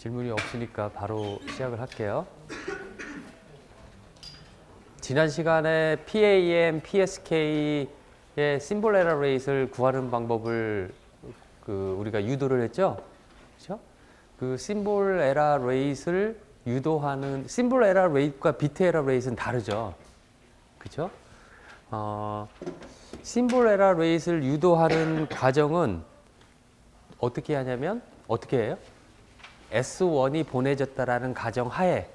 질문이 없으니까 바로 시작을 할게요. 지난 시간에 PAM, PSK의 심볼 에러 레이트를 구하는 방법을 우리가 유도를 했죠. 그렇죠? 그 심볼 에러 레이트를 유도하는 심볼 에러 레이트과 비트 에러 레이트는 다르죠. 그렇죠? 심볼 에러 레이트를 유도하는 과정은 어떻게 하냐면 어떻게 해요? S1이 보내졌다라는 가정하에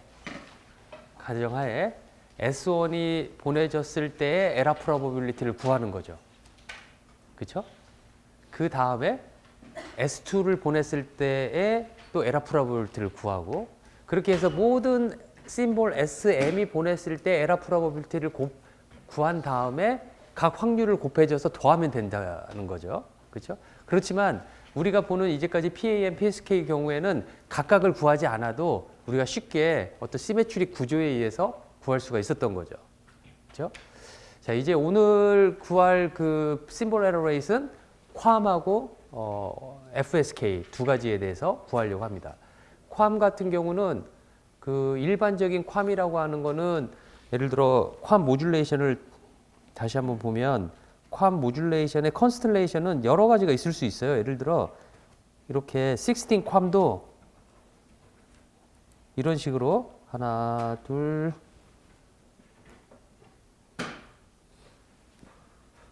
S1이 보내졌을 때의 에러 프로버빌리티를 구하는 거죠. 그렇죠? 그 다음에 S2를 보냈을 때의 또 에러 프로버빌리티를 구하고 그렇게 해서 모든 심볼 SM이 보냈을 때 에러 프로버빌리티를 구한 다음에 각 확률을 곱해줘서 더하면 된다는 거죠. 그렇죠? 그렇지만 우리가 보는 이제까지 PAM, PSK 경우에는 각각을 구하지 않아도 우리가 쉽게 어떤 시메트릭 구조에 의해서 구할 수가 있었던 거죠. 그렇죠? 자, 이제 오늘 구할 그 심볼 에러 레이트는 괌하고 FSK 두 가지에 대해서 구하려고 합니다. 괌 같은 경우는 그 일반적인 괌이라고 하는 거는 예를 들어 괌 모듈레이션을 다시 한번 보면 괌 모듈레이션의 컨스텔레이션은 여러 가지가 있을 수 있어요. 예를 들어 이렇게 16 괌도 이런 식으로 하나, 둘,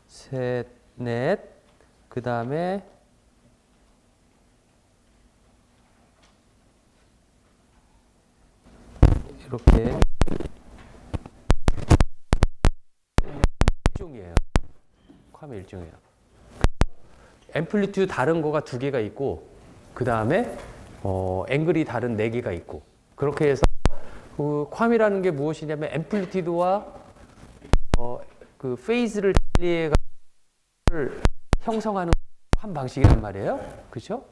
셋, 넷, 그 다음에 이렇게 일종이에요. 괌의 일종이에요. 앰플리튜드 다른 거가 두 개가 있고 그 다음에 앵글이 다른 네 개가 있고 그렇게 해서 그 괌이라는 게 무엇이냐면 앰플리튜드와 그 페이즈를 형성하는 괌 방식이란 말이에요. 그렇죠?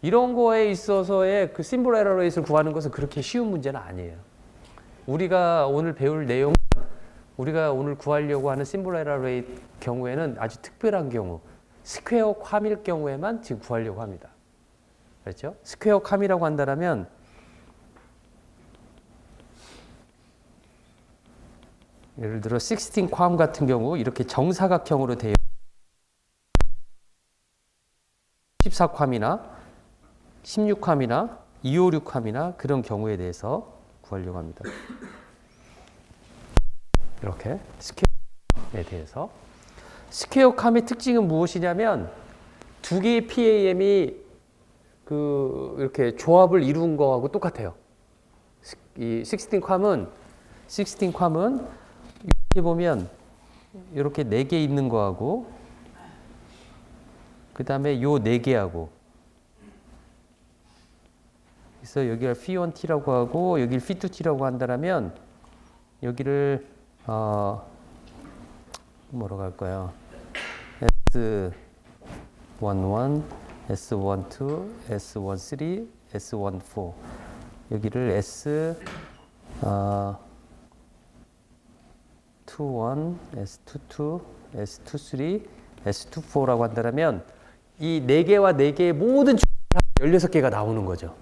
이런 거에 있어서의 그 심볼 에러 레이트를 구하는 것은 그렇게 쉬운 문제는 아니에요. 우리가 오늘 배울 내용은 우리가 오늘 구하려고 하는 심볼 에러 레이트 경우에는 아주 특별한 경우 스퀘어 캄일 경우에만 지금 구하려고 합니다. 그렇죠? 스퀘어 캄이라고 한다면 예를 들어 16 캄 같은 경우 이렇게 정사각형으로 되어 14 캄이나 16 캄이나 256 캄이나 그런 경우에 대해서 구하려고 합니다. 이렇게 스퀘어에 대해서 스퀘어 캄의 특징은 무엇이냐면 두 개의 PAM이 이렇게 조합을 이룬 거하고 똑같아요. 이 16 캄은 이렇게 보면 이렇게 4개 있는 거하고 그 다음에 요 4개하고 그래서 여기를 P1T라고 하고 여기를 P2T라고 한다면 여기를 뭐라고 할까요? S11, S12, S13, S14 여기를 S21, S22, S23, S24라고 한다면 이 4개와 4개의 모든 16개가 나오는 거죠.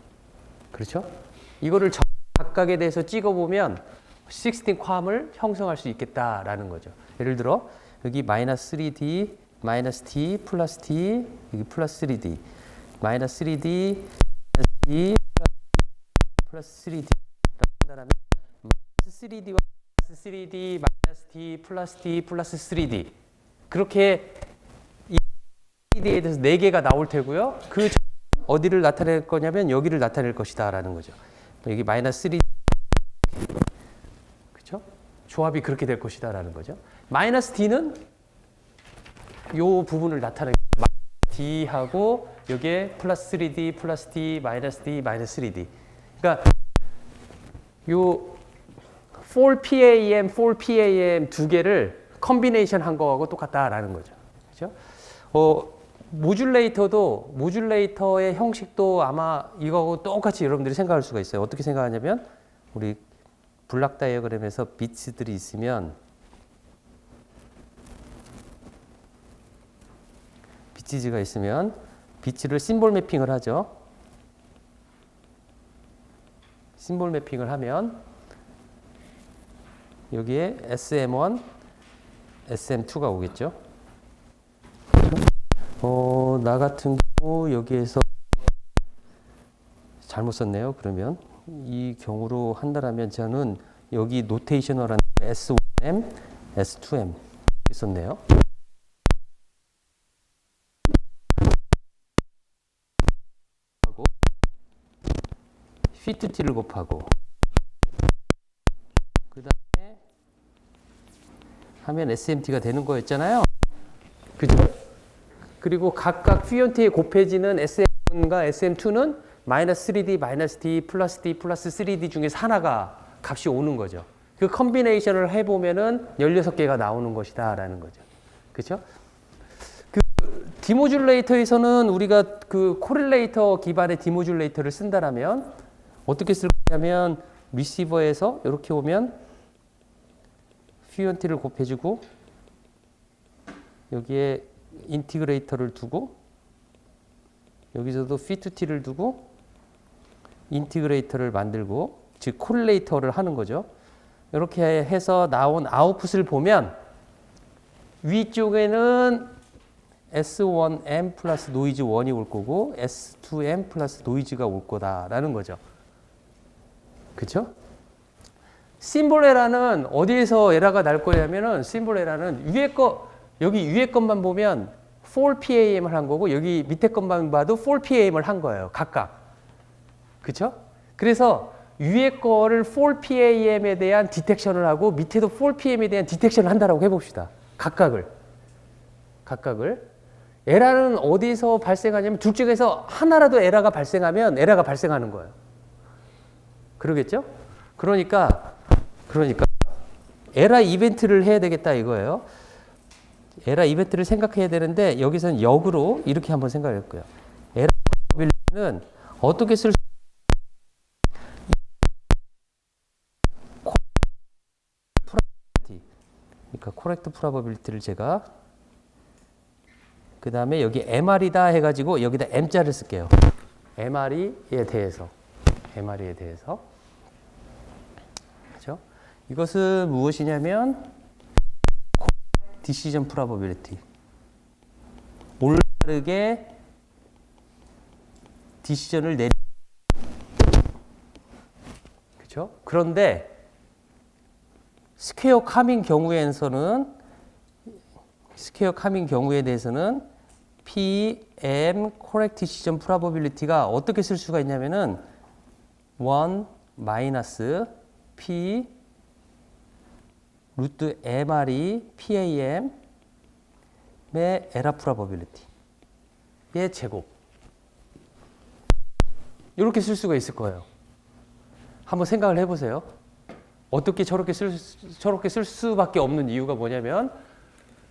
그렇죠? 이거를 각각에 대해서 찍어보면 16 캄을 형성할 수 있겠다라는 거죠. 예를 들어 여기 마이너스 3D, 마이너스 T, 플러스 T, 여기 플러스 3D, 마이너스 3D, D, 플러스 3D 라고 한다면 마이너스 3D와 플러스 3D, 마이너스 T, 플러스 T, 플러스 3D 그렇게 이 3D에 대해서 4개가 나올 테고요. 그 어디를 나타낼 거냐면 여기를 나타낼 것이다 라는 거죠. 여기 마이너스 3D 그렇죠? 조합이 그렇게 될 것이다 라는 거죠. 마이너스 D는 요 부분을 나타내는 D하고 여기에 플러스 3D, 플러스 D, 마이너스 D, 마이너스 3D 그러니까 요 4PAM, 4PAM 두 개를 컨비네이션 한 거하고 똑같다라는 거죠. 그렇죠? 모듈레이터의 형식도 아마 이거하고 똑같이 여러분들이 생각할 수가 있어요. 어떻게 생각하냐면 우리 블락 다이어그램에서 비츠들이 있으면 비치즈가 있으면 비츠를 심볼 매핑을 하죠. 심볼 매핑을 하면 여기에 SM1, SM2가 오겠죠. 나 같은 경우 여기에서 잘못 썼네요. 그러면 이 경우로 한다면 저는 여기 노테이셔널한 S1M, S2M 썼네요. 하고 fit t를 곱하고 그 다음에 하면 SMT가 되는 거였잖아요. 그죠? 그리고 각각 P온트에 곱해지는 SM1과 SM2는 마이너스 3D, 마이너스 D, 플러스 D, 플러스 3D 중에서 하나가 값이 오는 거죠. 그 컨비네이션을 해보면은 16개가 나오는 것이다 라는 거죠. 그렇죠? 그 디모듈레이터에서는 우리가 그 코릴레이터 기반의 디모듈레이터를 쓴다라면 어떻게 쓸 거냐면 리시버에서 이렇게 오면 P온트를 곱해주고 여기에 인티그레이터를 두고 여기서도 fit-t를 두고 인티그레이터를 만들고 즉 콜레이터를 하는 거죠. 이렇게 해서 나온 아웃풋을 보면 위쪽에는 S1M 플러스 노이즈 1이 올 거고 S2M 플러스 노이즈가 올 거다라는 거죠. 그렇죠? 심볼 에러는 어디에서 에러가 날 거냐면은 심볼 에러는 위에 거 여기 위에 것만 보면 4PAM을 한 거고 여기 밑에 것만 봐도 4PAM을 한 거예요. 각각. 그렇죠? 그래서 위에 거를 4PAM에 대한 디텍션을 하고 밑에도 4PAM에 대한 디텍션을 한다라고 해봅시다. 각각을. 에러는 어디서 발생하냐면 둘 중에서 하나라도 에러가 발생하면 에러가 발생하는 거예요. 그러겠죠? 그러니까 에러 이벤트를 해야 되겠다 이거예요. 에러 이벤트를 생각해야 되는데 여기서는 역으로 이렇게 한번 생각할 거예요. 에러 프로바빌리티는 어떻게 쓸 수 그러니까 코렉트 프로바빌리티를 제가 그 다음에 여기 MR이다 해가지고 여기다 M자를 쓸게요. MR에 대해서 그렇죠? 이것은 무엇이냐면 디시전 프로바빌리티 올바르게 디시전을 내리 그렇죠? 그런데 스퀘어 카밍 경우에 대해서는 PM correct decision probability가 어떻게 쓸 수가 있냐면은 1 마이너스 P 루트 MR이 PAM의 에러 프로바빌리티의 제곱 이렇게 쓸 수가 있을 거예요. 한번 생각을 해보세요. 어떻게 저렇게 쓸 수밖에 없는 이유가 뭐냐면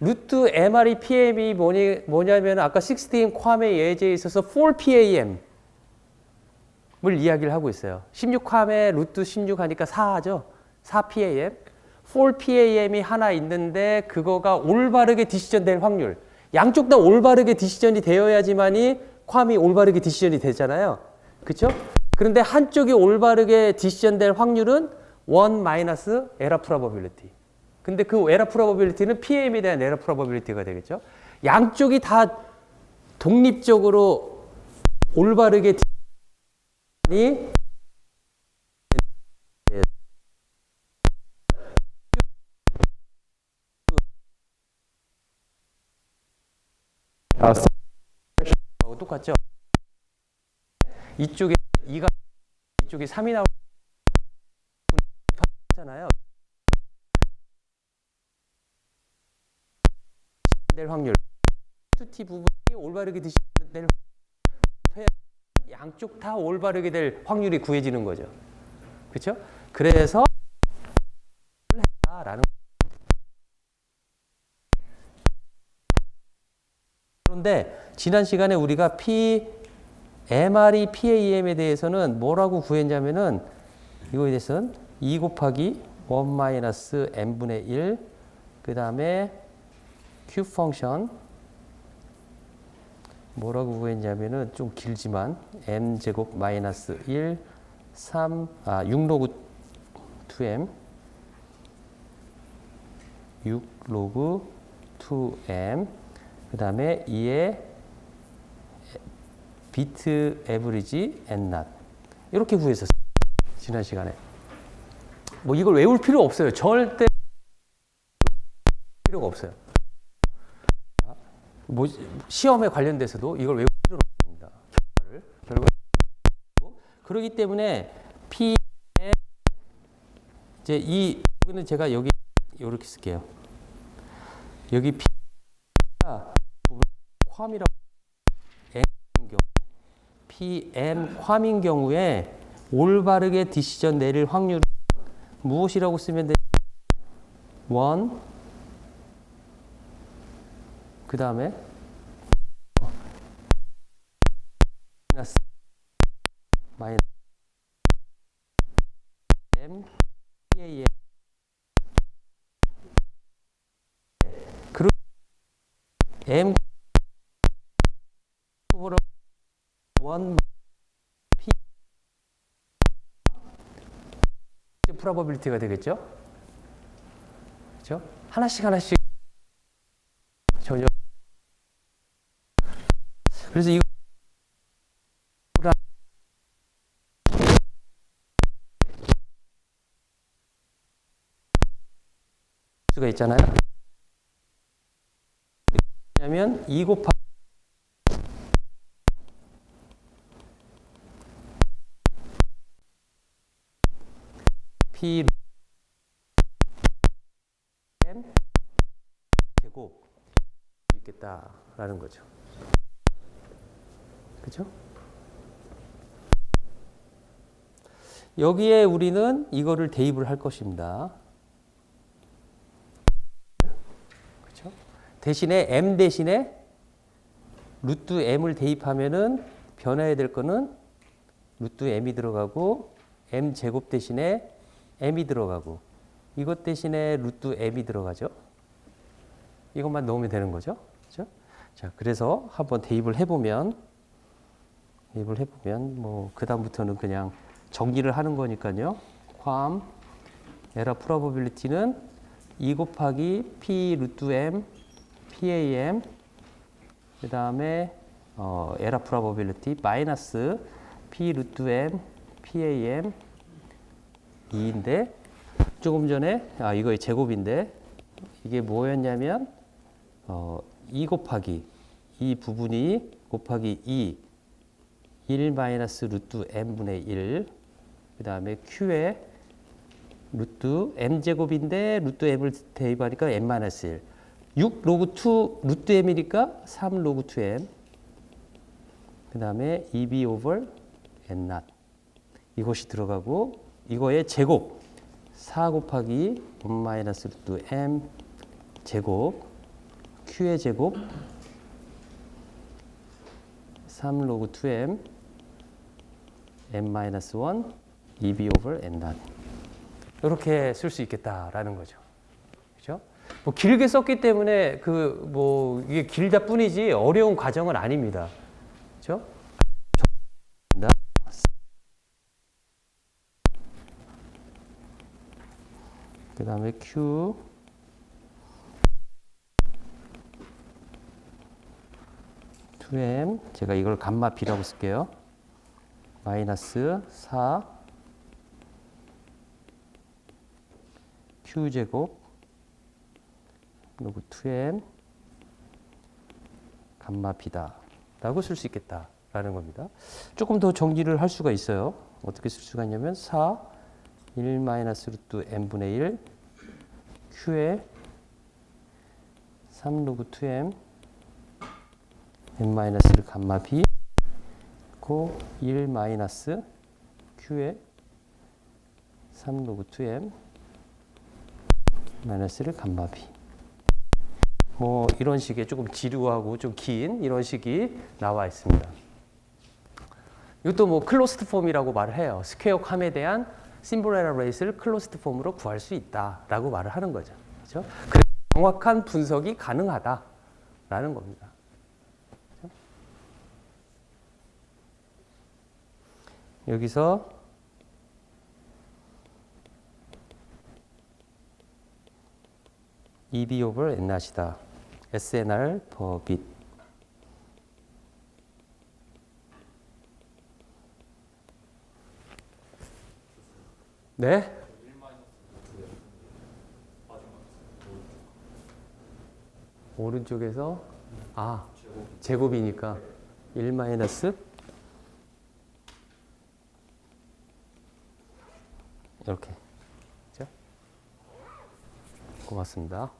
루트 MR이 PM이 뭐냐면 아까 16 ኳ메 예제에 있어서 4PAM을 이야기를 하고 있어요. 16 ኳ메 루트 16 하니까 4죠. 4PAM. 4PAM이 하나 있는데 그거가 올바르게 디시전 될 확률. 양쪽 다 올바르게 디시전이 되어야지만이 ኳ이 올바르게 디시전이 되잖아요. 그렇죠? 그런데 한쪽이 올바르게 디시전 될 확률은 1 마이너스 에러 프로바빌리티. 근데 그 에러 프로바빌리티는 PM에 대한 에러 프로바빌리티가 되겠죠. 양쪽이 다 독립적으로 올바르게 디시전이 똑같죠. 이쪽에 2가 이쪽에 3이 나오잖아요. 될 확률. T 부분이 올바르게 될 양쪽 다 올바르게 될 확률이 구해지는 거죠. 그렇죠? 그래서 라는 그런데 지난 시간에 우리가 MR이 PAM에 대해서는 뭐라고 구했냐면은 이거에 대해서는 2 곱하기 1 마이너스 n분의 1 그 다음에 Q 펑션 뭐라고 구했냐면은 좀 길지만 n 제곱 마이너스 1 6로그 2m 6로그 2m 그 다음에 2의 비트 에브리지 n not 이렇게 구했었어요. 지난 시간에. 뭐 이걸 외울 필요 없어요. 절대 필요가 없어요. 뭐 시험에 관련돼서도 이걸 외울 필요는 없습니다. 결과를 그렇기 때문에 P 이제 이 여기는 제가 여기 이렇게 쓸게요. 여기 P가 괌이라고 N인 경우 Pn 괌인 경우에 올바르게 디시전 내릴 확률은 무엇이라고 쓰면 돼? 1 그 다음에 마이너스 M PAM 그리고 M 1 P 프로버빌리티가 되겠죠? 그렇죠? 하나씩 전혀 그래서 이거 수가 있잖아요. 왜냐하면 2 곱하기 P M 제곱 수 있겠다라는 거죠. 그렇죠? 여기에 우리는 이거를 대입을 할 것입니다. 그렇죠? 대신에 m 대신에 루트 m을 대입하면은 변해야 될 거는 루트 m이 들어가고 m 제곱 대신에 m이 들어가고 이것 대신에 루트 m이 들어가죠. 이것만 넣으면 되는 거죠. 그렇죠? 자, 그래서 한번 대입을 해보면 뭐 그다음부터는 그냥 정리를 하는 거니까요. 괌 에러 프로버빌리티는 2 곱하기 p 루트 m PAM 그 다음에 에러 프로버빌리티 마이너스 p 루트 m PAM 2인데 조금 전에 이거의 제곱인데 이게 뭐였냐면 2 곱하기 이 부분이 곱하기 1 마이너스 루트 m분의 1 그 다음에 q에 루트 m제곱인데 루트 m을 대입하니까 m 마이너스 1 6 로그 2 루트 m이니까 3 로그 2m 그 다음에 2b over n not 이것이 들어가고 이거의 제곱 4 곱하기 1 마이너스 루트 m 제곱 q의 제곱 3 로그 2m m-1 2b over n not 이렇게 쓸 수 있겠다라는 거죠. 그렇죠? 뭐 길게 썼기 때문에 뭐 이게 길다 뿐이지 어려운 과정은 아닙니다. 그렇죠? 그 다음에 q 2m 제가 이걸 감마 b라고 쓸게요. 마이너스 4 q제곱 로그 2m 감마 b다 라고 쓸 수 있겠다라는 겁니다. 조금 더 정리를 할 수가 있어요. 어떻게 쓸 수가 있냐면 4 1 마이너스 루트 m분의 1 q에 3 로그 2m n-1 감마 b 고 1 마이너스 q에 3 로그 2m 마이너스를 감마 b 뭐 이런 식의 조금 지루하고 좀 긴 이런 식이 나와 있습니다. 이것도 뭐 클로스드 폼이라고 말을 해요. 스퀘어 캄에 대한 심볼 에러 레이스를 클로스드 폼으로 구할 수 있다라고 말을 하는 거죠. 그렇죠? 그래서 정확한 분석이 가능하다라는 겁니다. 그렇죠? 여기서 EB over N낫이다. SNR per bit. 네? 오른쪽에서 제곱이니까 1 마이너스 이렇게. 그죠? 고맙습니다.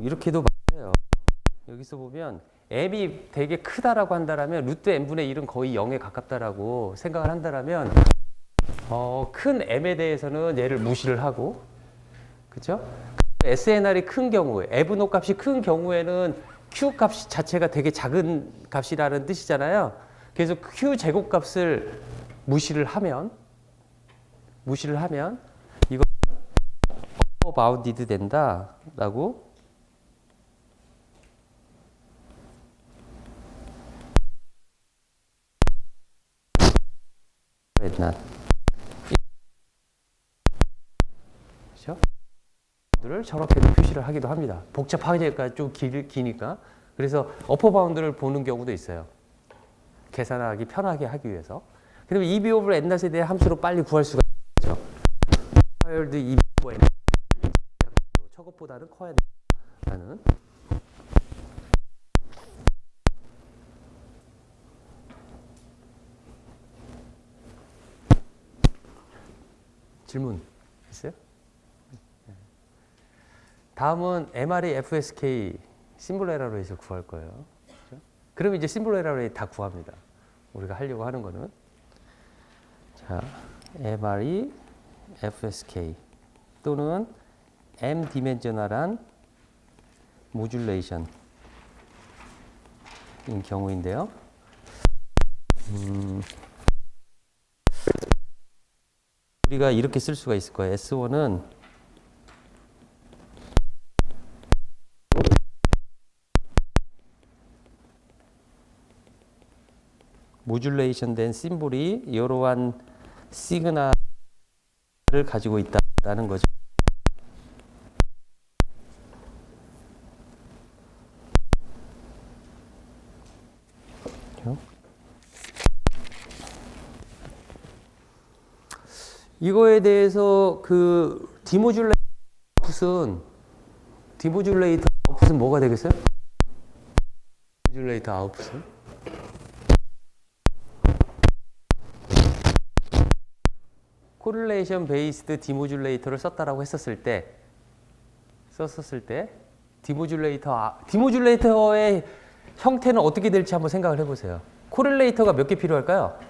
이렇게도 맞아요. 여기서 보면 m이 되게 크다라고 한다라면 루트 n분의 1은 거의 0에 가깝다라고 생각을 한다라면 큰 m에 대해서는 얘를 무시를 하고, 그렇죠? SNR이 큰 경우에 F노 값이 큰 경우에는 Q 값 자체가 되게 작은 값이라는 뜻이잖아요. 그래서 Q 제곱 값을 무시를 하면 이거 바운디드 된다라고 not. 그렇죠? 를 저렇게 표시를 하기도 합니다. 복잡하니까 좀 기니까. 그래서 어퍼 바운드를 보는 경우도 있어요. 계산하기 편하게 하기 위해서. 그리고 EB over N낫에 대해 함수로 빨리 구할 수가 있죠. required EB over N. 저것보다는 커야 된다는. 질문 있어요? 다음은 MRE FSK 심볼 에러 레이서 구할 거예요. 그렇죠? 그럼 이제 심볼 에러 레이 다 구합니다. 우리가 하려고 하는 거는. 자, MRE FSK 또는 M 디멘저널한 모듈레이션인 경우인데요. 우리가 이렇게 쓸 수가 있을 거예요. S1은 모듈레이션 된 심볼이 이러한 시그널을 가지고 있다는 거죠. 이거에 대해서 그 디모듈레이터 아웃풋은 뭐가 되겠어요? 디모듈레이터 아웃풋은 코릴레이션 베이스드 디모듈레이터를 썼다라고 했었을 때 디모듈레이터의 형태는 어떻게 될지 한번 생각을 해보세요. 코릴레이터가 몇 개 필요할까요?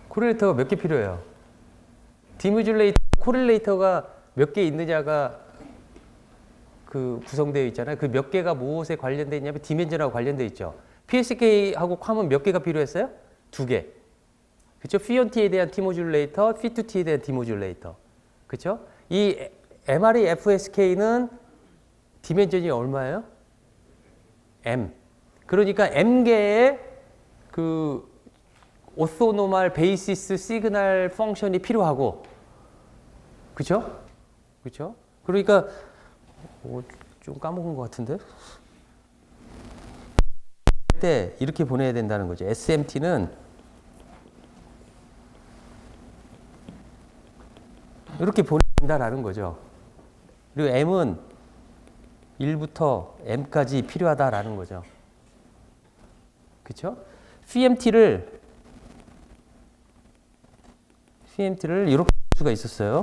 코릴레이터가 몇 개 필요해요? 코릴레이터가 몇 개 있느냐가 그 구성되어 있잖아요. 그 몇 개가 무엇에 관련되어 있냐면 디멘전하고 관련되어 있죠. PSK하고 쿼은 몇 개가 필요했어요? 2개. 그렇죠? P1T에 대한 디모듈레이터, P2T에 대한 디모듈레이터. 그렇죠? 이 MRE FSK는 디멘전이 얼마예요? M. 그러니까 M개의 그 오소노말 베이시스 시그널 펑션이 필요하고, 그렇죠? 그렇죠? 그러니까 좀 까먹은 것 같은데. 때 이렇게 보내야 된다는 거죠. SMT는 이렇게 보내야 된다라는 거죠. 그리고 M은 1부터 M까지 필요하다라는 거죠. 그렇죠? CMT를 이렇게 볼 수가 있었어요.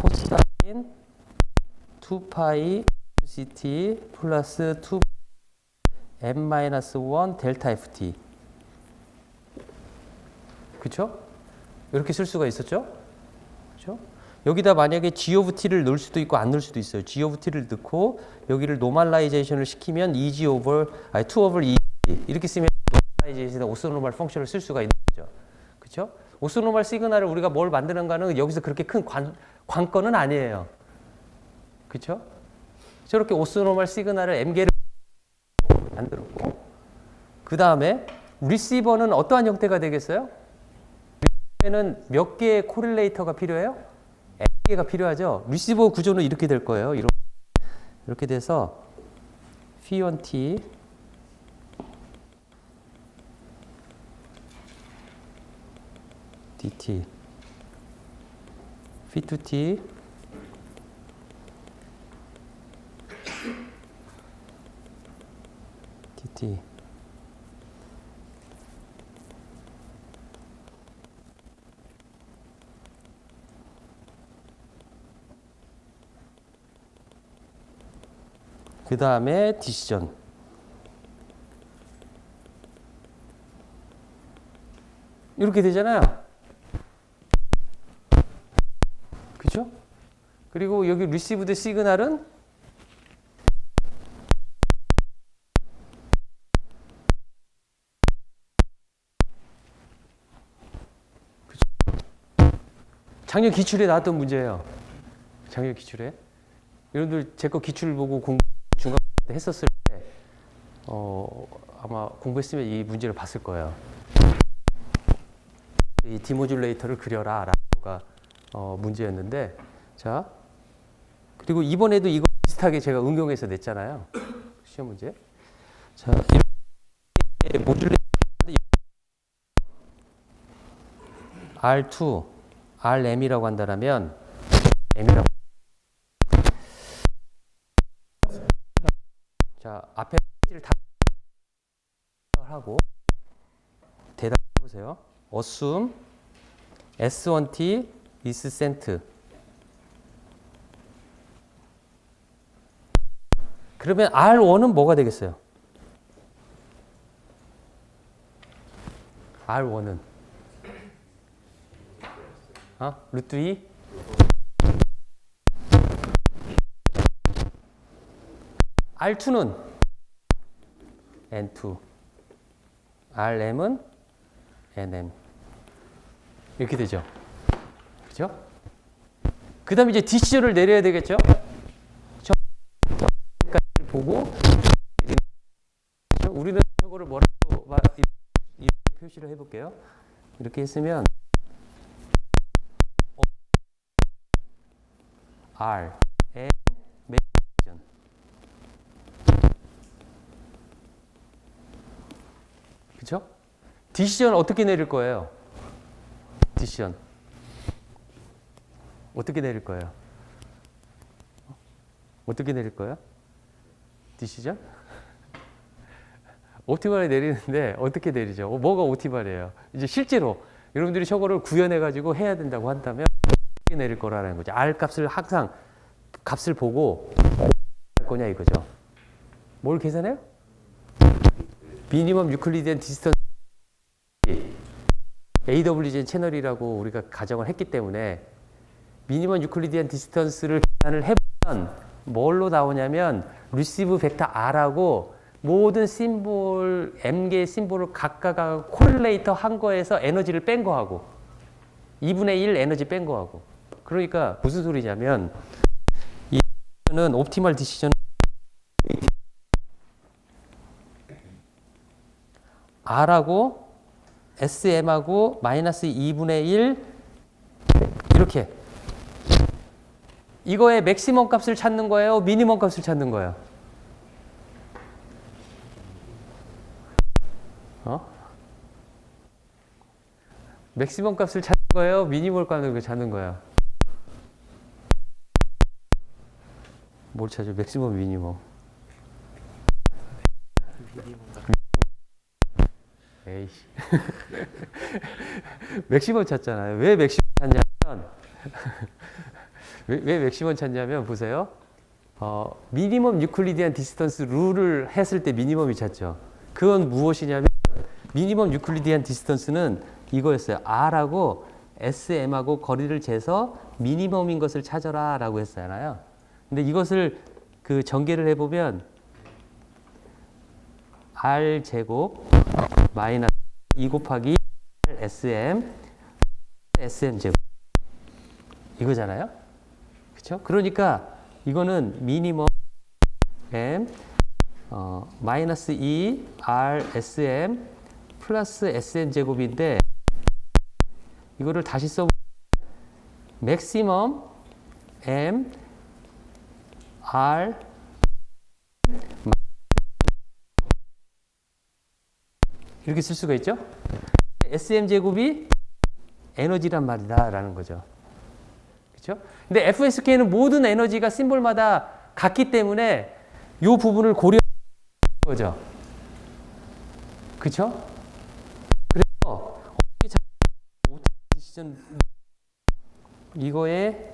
코사인 2파이 CT 플러스 2 M-1 델타 FT. 그렇죠? 이렇게 쓸 수가 있었죠? 그렇죠? 여기다 만약에 G of T를 넣을 수도 있고 안 넣을 수도 있어요. G of T를 넣고 여기를 노멀라이제이션을 시키면 2 over E 이렇게 쓰면 노멀라이제이션 오소노멀 펑션을 쓸 수가 있는 거죠. 그렇죠? 오소노멀 시그널을 우리가 뭘 만드는가는 여기서 그렇게 큰 관건은 아니에요. 그렇죠? 저렇게 오소노멀 시그널을 M개를 만들었고 그 다음에 리시버는 어떠한 형태가 되겠어요? 리시버에는 몇 개의 코릴레이터가 필요해요? N개가 필요하죠. 리시버 구조는 이렇게 될 거예요. 이렇게 돼서 P1T DT P2T DT 그 다음에 디시전. 이렇게 되잖아요. 그죠? 그리고 여기 리시브드 시그널은 그죠? 작년 기출에 나왔던 문제예요. 작년 기출에. 여러분들 제 거 기출 보고 중간 때 했었을 때 아마 공부했으면 이 문제를 봤을 거예요. 이 디모듈레이터를 그려라 라고가 문제였는데 자 그리고 이번에도 이거 비슷하게 제가 응용해서 냈잖아요. 시험 문제. 자 이렇게 모듈레이터 R2, RM이라고 한다면 M이라고 자, 앞에 를 다 하고 대답해 보세요. Assume S1T is sent. 그러면 R1은 뭐가 되겠어요? R1은 루트 2 R2는 N2, RM은 NM 이렇게 되죠. 그죠? 그 다음에 이제 디시전을 내려야 되겠죠? 저까지 보고 우리는 저거를 뭐라고 이렇게 표시를 해볼게요. 이렇게 했으면 R, M, 디시전 그렇죠? 디시전 어떻게 내릴 거예요? 디시전 어떻게 내릴 거예요? 어떻게 내릴 거예요? 디시전? 옵티멀에 내리는데 어떻게 내리죠? 뭐가 옵티멀이에요? 이제 실제로 여러분들이 저거를 구현해 가지고 해야 된다고 한다면 어떻게 내릴 거라는 거죠. R 값을 항상 값을 보고 할 거냐 이거죠. 뭘 계산해요? 미니멈 유클리디안 디스턴스 AWGN 채널이라고 우리가 가정을 했기 때문에 미니멈 유클리디안 디스턴스를 계산을 해보면 뭘로 나오냐면 리시브 벡터 R하고 모든 심볼 M개의 심볼을 각각 코릴레이터 한 거에서 에너지를 뺀 거하고 2분의 1 에너지 뺀 거하고 그러니까 무슨 소리냐면 이는 옵티멀 디시전 R하고 SM하고 마이너스 2분의 1 이렇게 이거의 맥시멈 값을 찾는 거예요? 미니멈 값을 찾는 거예요? 맥시멈 값을 찾는 거예요? 미니멈 값을 찾는 거예요? 뭘 찾아요? 맥시멈, 미니멈. 에이씨. 맥시멈 찾잖아요. 왜 맥시멈 찾냐면 왜 맥시멈 찾냐면 보세요. 미니멈 유클리디안 디스턴스 룰을 했을 때 미니멈이 찾죠. 그건 무엇이냐면 미니멈 유클리디안 디스턴스는 이거였어요. R하고 SM하고 거리를 재서 미니멈인 것을 찾아라 라고 했잖아요. 근데 이것을 그 전개를 해보면 R 제곱 마이너스 2 곱하기 SM 제곱 이거잖아요. 그렇죠? 그러니까 이거는 미니멈 M 마이너스 2 R SM 플러스 SM 제곱인데 이거를 다시 써보면 맥시멈 M R 이렇게 쓸 수가 있죠. SM 제곱이 에너지란 말이다 라는 거죠. 그렇죠? 근데 FSK는 모든 에너지가 심볼마다 같기 때문에 이 부분을 고려하는 거죠. 그렇죠? 그래서 이거의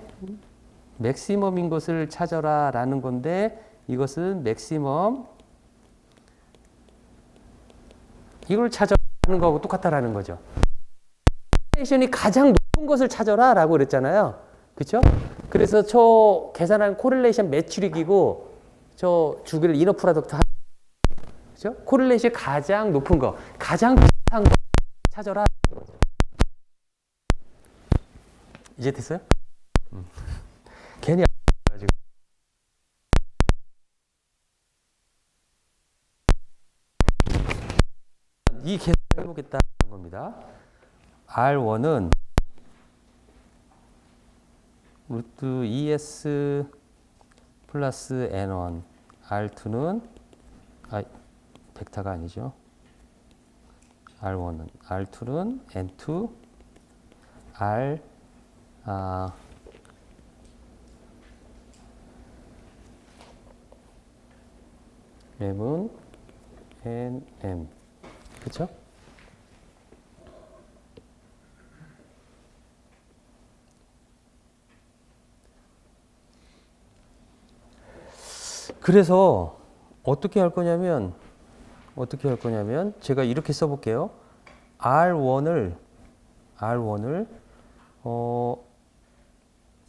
맥시멈인 것을 찾아라 라는 건데 이것은 맥시멈 이걸 찾아라는 거하고 똑같다라는 거죠. 코릴레이션이 가장 높은 것을 찾아라 라고 그랬잖아요. 그렇죠? 그래서 저 계산한 코릴레이션 매출익이고 저 주기를 이너 프로덕트 그렇죠? 코릴레이션 가장 높은 거, 가장 비슷한 거 찾아라. 이제 됐어요? 괜히 가지고 이 계산을 해보겠다는 겁니다. R1은 루트 ES 플러스 N1 R2는 벡터가 아니죠. R1은 R2는 N2 R M은 NM 그렇죠? 그래서 어떻게 할 거냐면 제가 이렇게 써볼게요. R1을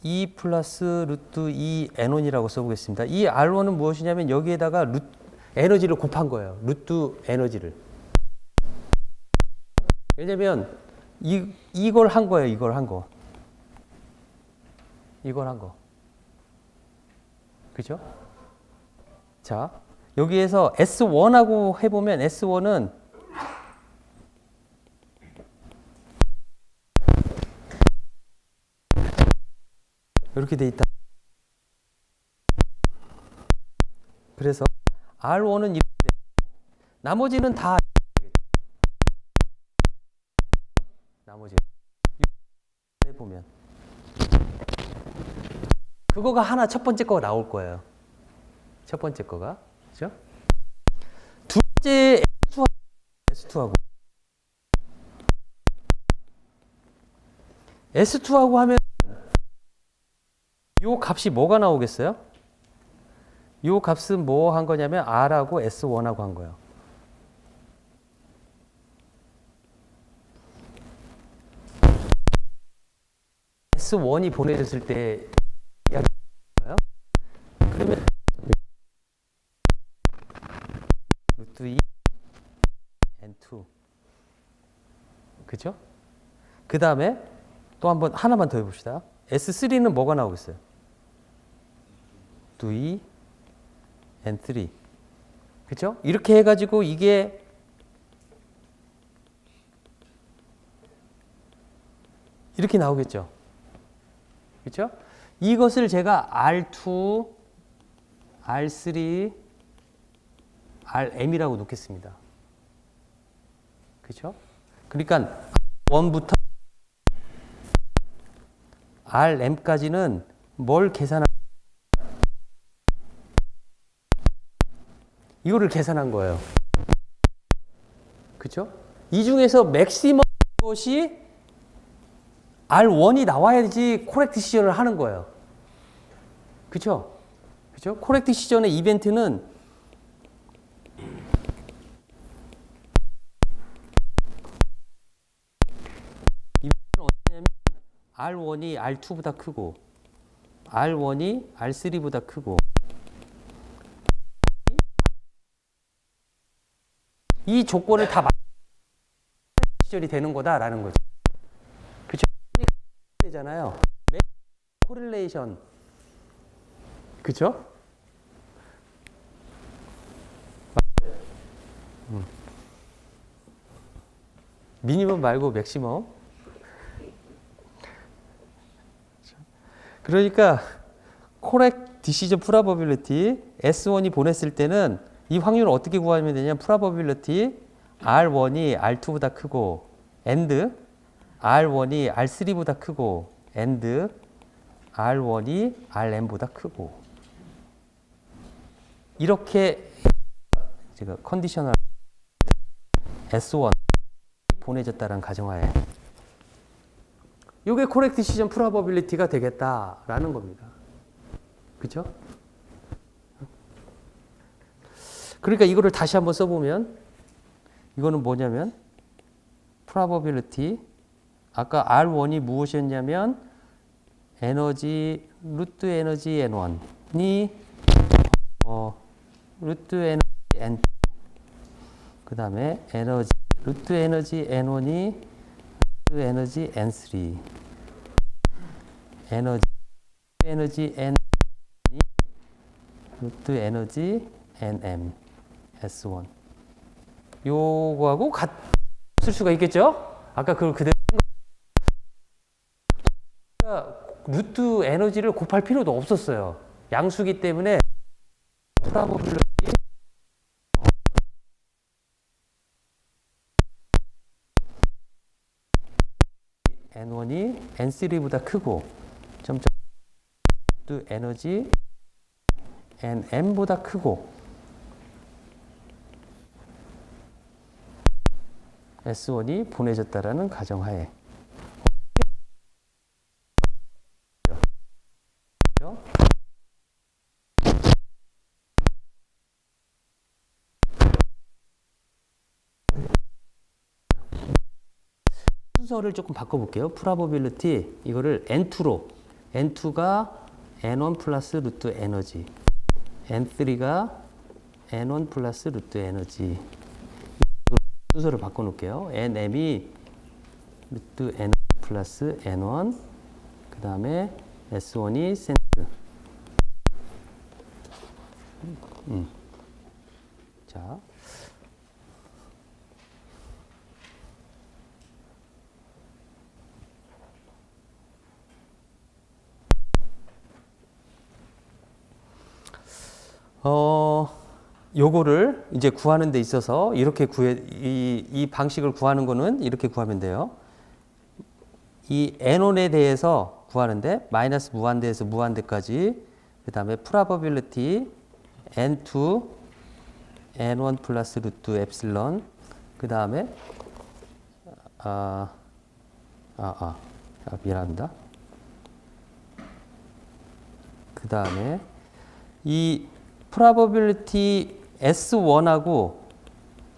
E 플러스 루트 E N1이라고 써보겠습니다. 이 R1은 무엇이냐면 여기에다가 에너지를 곱한 거예요. 루트 에너지를. 왜냐면 이걸 한 거예요. 이걸 한 거. 그죠? 자, 여기에서 S1하고 해보면 S1은 이렇게 돼 있다. 그래서 R1은 이렇게 돼. 나머지는 다 해보면 그거가 하나 첫 번째 거가 나올 거예요. 첫 번째 거가 그죠? 두 번째 S2하고 하면 요 값이 뭐가 나오겠어요? 요 값은 뭐 한 거냐면 R하고 S1하고 한 거예요. S1이 보내졌을 때 이야기 그러면 루트 2 N2 그죠? 그 다음에 또 한번 하나만 더 해봅시다. S3는 뭐가 나오겠어요? 2 N3 그죠? 이렇게 해가지고 이게 이렇게 나오겠죠? 그렇죠? 이것을 제가 R2, R3, RM이라고 놓겠습니다. 그렇죠? 그러니까 1부터 RM까지는 뭘 계산한 이거를 계산한 거예요. 그렇죠? 이 중에서 맥시멈 것이 R1이 나와야지 코렉트 시전을 하는 거예요. 그렇죠? 그렇죠? 코렉트 시전의 이벤트는 어떠냐면 R1이 R2보다 크고 R1이 R3보다 크고 이 조건을 다 시절이 되는 거다라는 거죠. 그렇죠? 되잖아요. 코릴레이션. 그렇죠? 미니멈 말고 맥시멈. 그러니까 correct decision probability S1이 보냈을 때는 이 확률을 어떻게 구하면 되냐? probability R1이 R2보다 크고 and R1이 R3보다 크고 and R1이 Rn보다 크고 이렇게 제가 컨디셔널 S1 보내졌다는 가정하에 이게 correct decision probability가 되겠다라는 겁니다. 그렇죠? 그러니까 이거를 다시 한번 써보면 이거는 뭐냐면 probability 아까 R1이 무엇이었냐면 에너지 루트 에너지 N1이 루트 에너지 N2 그 다음에 에너지 루트 에너지 N1이 루트 에너지 N3 에너지 N2이 루트 에너지 NM S1 요거하고 쓸 수가 있겠죠? 아까 그걸 그대로 루트 에너지를 곱할 필요도 없었어요. 양수기 때문에 프라보빌리티 N1이 N3보다 크고 점점 루트 에너지 NM보다 크고 S1이 보내졌다라는 가정하에 순서를 조금 바꿔볼게요. probability 이거를 N2로 N2가 N1 플러스 루트 에너지 N3가 N1 플러스 루트 에너지 순서를 바꿔놓을게요. NM이 루트 N 플러스 N1 그 다음에 S1이 센트 자 요거를 이제 구하는 데 있어서 이렇게 이 방식을 구하는 거는 이렇게 구하면 돼요. 이 N1에 대해서 구하는데 마이너스 무한대에서 무한대까지 그 다음에 probability N2 N1 플러스 루트 엡실론 그 다음에 미안합니다. 그 다음에 이 probability S1하고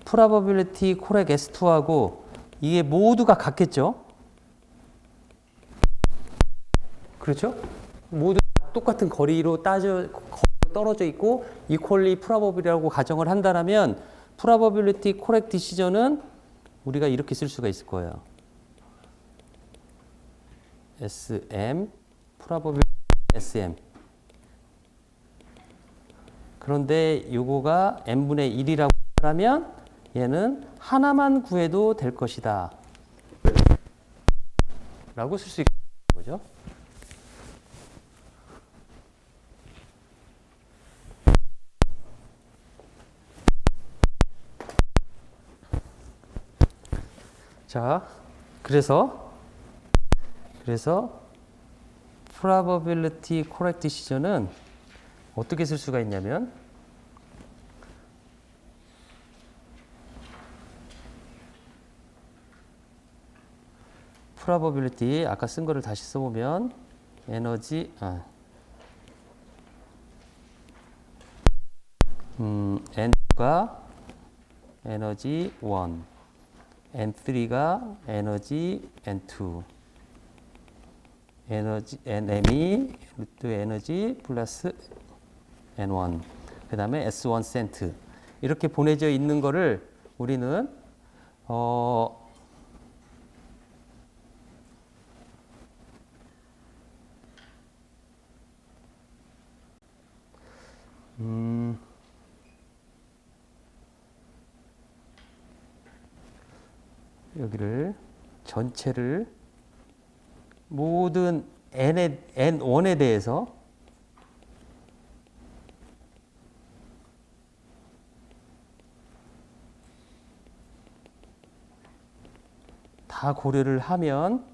probability correct S2하고 이게 모두가 같겠죠? 그렇죠? 모두 똑같은 거리로 떨어져 있고 equally probable이라고 가정을 한다면 probability correct decision은 우리가 이렇게 쓸 수가 있을 거예요. SM probability SM 그런데 요거가 n분의 1이라고 하면 얘는 하나만 구해도 될 것이다 라고 쓸 수 있는 거죠. 자, 그래서 probability correct decision은 어떻게 쓸 수가 있냐면 probability 아까 쓴 거를 다시 써보면 에너지 N2가 에너지 1 N3가 에너지 N2 에너지 NME 루트 에너지 플러스 N1 그 다음에 S1 센트 이렇게 보내져 있는 거를 우리는 여기를 전체를 모든 N1에 대해서 다 고려를 하면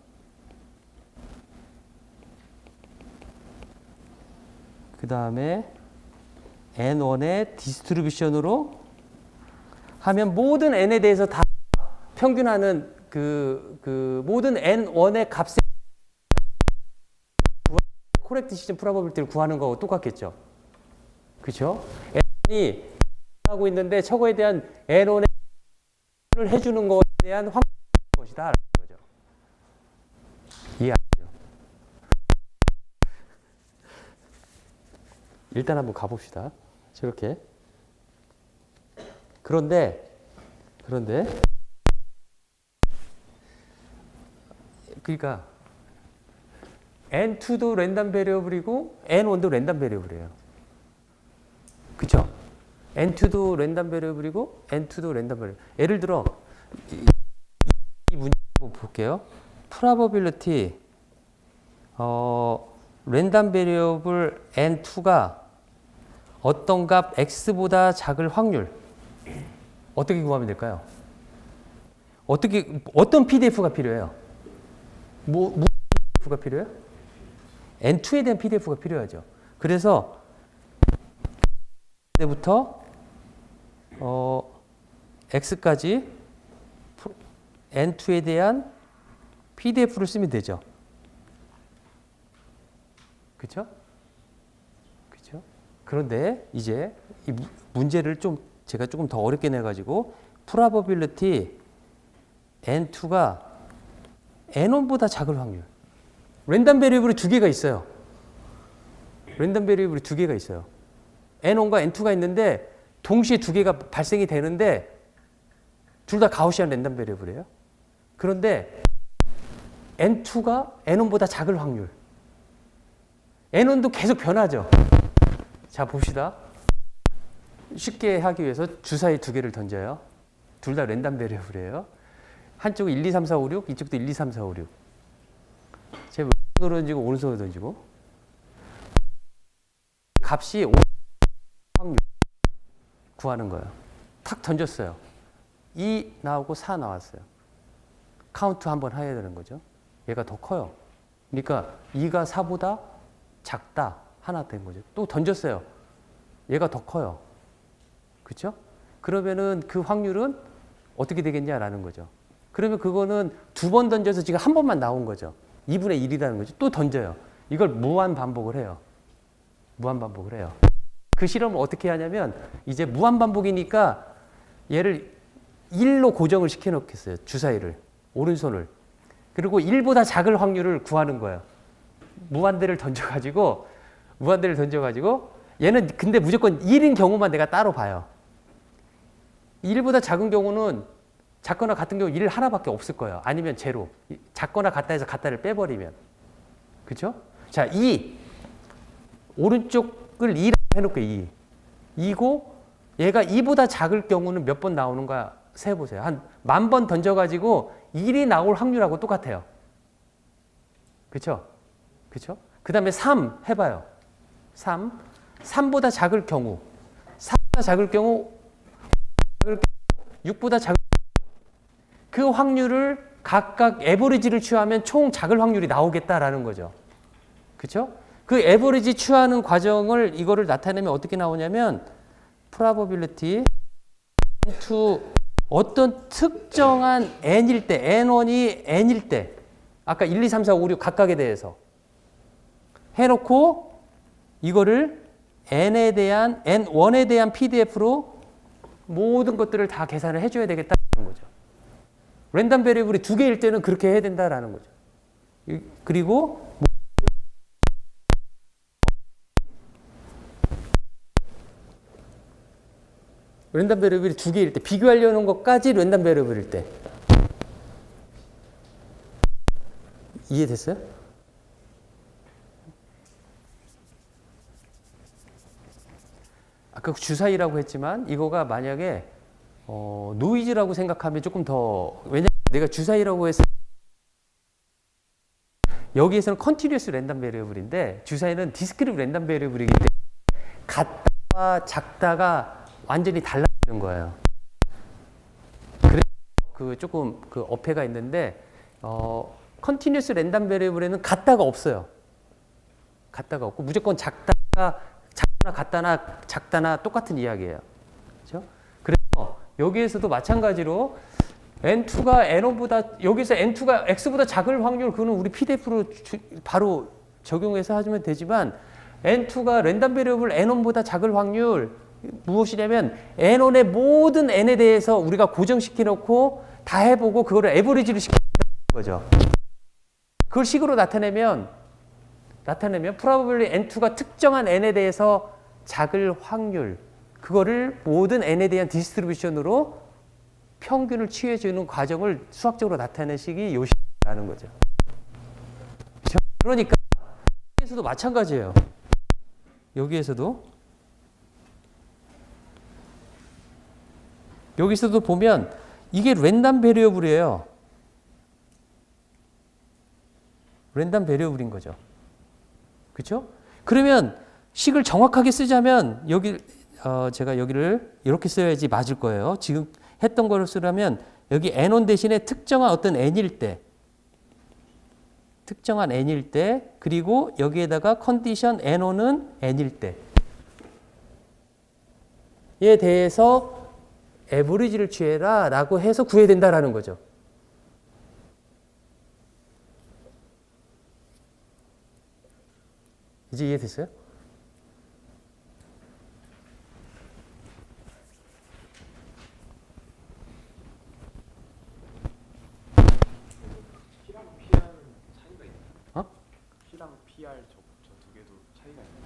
그 다음에 N1의 디스트리뷰션으로 하면 모든 N에 대해서 다 평균하는 그 모든 N1의 값에 코렉트 디시전 프로바빌리티를 구하는 거하고 똑같겠죠. 그렇죠? N이 하고 있는데 저거에 대한 N1을 해주는 것에 대한 확률 것이다. 라는 거죠. 이해하죠? 일단 한번 가봅시다. 저렇게. 그런데 그러니까 N2도 랜덤 베리어블이고 N1도 랜덤 베리어블이에요. 그렇죠? N2도 랜덤 베리어블이고 N2도 랜덤 베리어블. 예를 들어 이 문제 한번 볼게요. 프로바빌리티 랜덤 베리어블 N2가 어떤 값 x보다 작을 확률 어떻게 구하면 될까요? 어떤 PDF가 필요해요? 뭐 PDF가 필요해요? N2에 대한 PDF가 필요하죠. 그래서 때부터 x까지 N2에 대한 PDF를 쓰면 되죠. 그렇죠? 그렇죠? 그런데 이제 이 문제를 제가 조금 더 어렵게 내 가지고 프로바빌리티 N2가 N1보다 작을 확률. 랜덤 베리어블이 두 개가 있어요. 랜덤 베리어블이 두 개가 있어요. N1과 N2가 있는데 동시에 두 개가 발생이 되는데 둘 다 가우시안 랜덤 베리어블이에요. 그런데 N2가 N1보다 작을 확률. N1도 계속 변하죠. 자, 봅시다. 쉽게 하기 위해서 주사위 두 개를 던져요. 둘 다 랜덤 베리어블이에요. 한쪽은 1, 2, 3, 4, 5, 6, 이쪽도 1, 2, 3, 4, 5, 6. 제가 왼손으로 던지고 오른손으로 던지고 값이 5 확률 구하는 거예요. 탁 던졌어요. 2 나오고 4 나왔어요. 카운트 한번 해야 되는 거죠. 얘가 더 커요. 그러니까 2가 4보다 작다. 하나 된 거죠. 또 던졌어요. 얘가 더 커요. 그렇죠? 그러면은 그 확률은 어떻게 되겠냐라는 거죠. 그러면 그거는 두 번 던져서 지금 한 번만 나온 거죠. 2분의 1이라는 거죠. 또 던져요. 이걸 무한 반복을 해요. 무한 반복을 해요. 그 실험을 어떻게 하냐면 이제 무한 반복이니까 얘를 1로 고정을 시켜 놓겠어요. 주사위를. 오른손을. 그리고 1보다 작을 확률을 구하는 거예요. 무한대를 던져가지고 얘는 근데 무조건 1인 경우만 내가 따로 봐요. 1보다 작은 경우는 작거나 같은 경우 1 하나밖에 없을 거예요. 아니면 제로. 작거나 같다 해서 같다를 빼버리면. 그렇죠? 자, 2. 오른쪽을 2라고 해놓을게요. 2. 2고 얘가 2보다 작을 경우는 몇 번 나오는가 세보세요. 한 10,000번 던져가지고 1이 나올 확률하고 똑같아요. 그렇죠? 그렇죠? 그 다음에 3 해봐요. 3보다 작을 경우 4보다 작을 경우 6보다 작을 그 확률을 각각 에버리지를 취하면 총 작을 확률이 나오겠다라는 거죠. 그렇죠? 그 에버리지 취하는 과정을 이거를 나타내면 어떻게 나오냐면 probability to 어떤 특정한 n일 때 n1이 n일 때 아까 1, 2, 3, 4, 5, 6 각각에 대해서 해놓고 이거를 n에 대한 n1에 대한 PDF로 모든 것들을 다 계산을 해줘야 되겠다는 거죠. 랜덤 베리어블이 두 개일 때는 그렇게 해야 된다라는 거죠. 그리고 랜덤 베리어블이 두 개일 때, 비교하려는 것까지 랜덤 베리어블일 때. 이해됐어요? 아까 주사위라고 했지만 이거가 만약에 노이즈라고 생각하면 조금 더, 왜냐면 내가 주사위라고 했을 여기에서는 컨티뉴어스 랜덤 베리어블인데 주사위는 디스크리트 랜덤 베리어블이기 때문에 같다와 작다가 완전히 달라지는 거예요. 그래서 그 조금 그 어폐가 있는데 컨티뉴어스 랜덤 베리어블에는 같다가 없어요. 같다가 없고 무조건 작다나 같다나 똑같은 이야기예요. 그렇죠? 그래서 여기에서도 마찬가지로 N2가 N1보다, 여기서 N2가 X보다 작을 확률, 그거는 우리 PDF로 바로 적용해서 하면 되지만 N2가 랜덤 베리어블 N1보다 작을 확률 무엇이냐면 N1의 모든 N에 대해서 우리가 고정시켜 놓고 다 해보고 그거를 에버리지로 시키는 거죠. 그걸 식으로 나타내면 probably N2가 특정한 N에 대해서 작을 확률, 그거를 모든 N에 대한 디스트리뷰션으로 평균을 취해주는 과정을 수학적으로 나타내는 식이 요 식이라는 거죠. 그렇죠? 그러니까 여기에서도 마찬가지예요. 여기서도 보면 이게 랜덤 베리어블이에요. 랜덤 베리어블인 거죠. 그렇죠? 그러면 식을 정확하게 쓰자면 여기 제가 여기를 이렇게 써야지 맞을 거예요. 지금 했던 거를 쓰려면 여기 N1 대신에 특정한 어떤 N일 때, 그리고 여기에다가 컨디션 N1은 N일 때에 대해서 에버리지를 취해라 라고 해서 구해야 된다라는 거죠. 이제 이해됐어요? P랑 PR 저 두 개도 차이가 있나요?